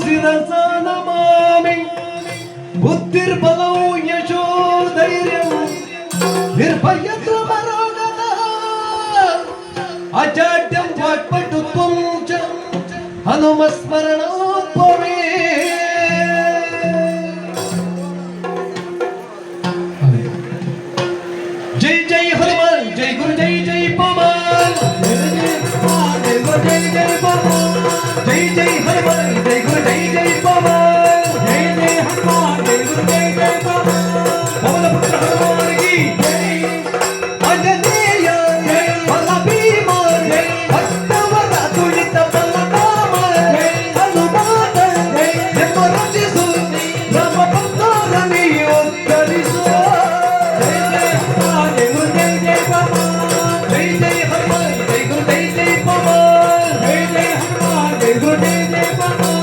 ಶಿರಸಾ ನಮಾಮಿ ಬುದ್ಧಿರ್ಬಲೌ ಯಶೋ ಧೈರ್ಯಂ ನಿರ್ಭಯತ್ವ ಮರೋಗದ ಅಜಾಡ್ಯಂ ವಾಕ್ಪಟುತ್ವಂ ಚ ಹನುಮಸ್ಮರಣೋದ್ಭವೇ. ಜೈ ಜೈ ಹನುಮಾನ್, ಜೈ ಗುರು, ಜೈ ಜೈ ಪವನ್, ಜೈ ಗುರು, ಜೈ ಜೈ ಪವನ್, ಜೈ ಜೈ ಹನುಮಾನ್, ಜೈ ಗುರು, ಜೈ ಜೈ ಪವನ್, ಜೈ ಜೈ ಹನುಮಾನ್, ಜೈ ಗುರು, ಜೈ ಜೈ ಪವನ್. ಪವನ ಪುತ್ರ ಹನುಮಾನ್ ಕಿ ಜೈ. ಆಂಜನೇಯ ಜೈ, ಬಲ ಭೀಮ ಜೈ, ಭಕ್ತವರ ತುಳಿತ ಬಲರಾಮ ಜೈ, ಹನುಮಾನ ಜೈ, ನಿಮ್ಮ ರಚಿಸು ರಾಮ ಭಕ್ತರ ನೀವು ಉದ್ಧರಿಸು. ಜೈ ಜೈ ಹನುಮಾನ್, ಜೈ ಗುರು, ಜೈ ಜೈ ಪವನ್, ಜೈ ಜೈ ಹನುಮಾನ್, ಜೈ ಗುರು, ಜೈ ಜೈ ಪವನ್, ಜೈ ಜೈ ಹನುಮಾನ್, ಜೈ ಗುರು, ಜೈ ಜೈ ಪವನ್.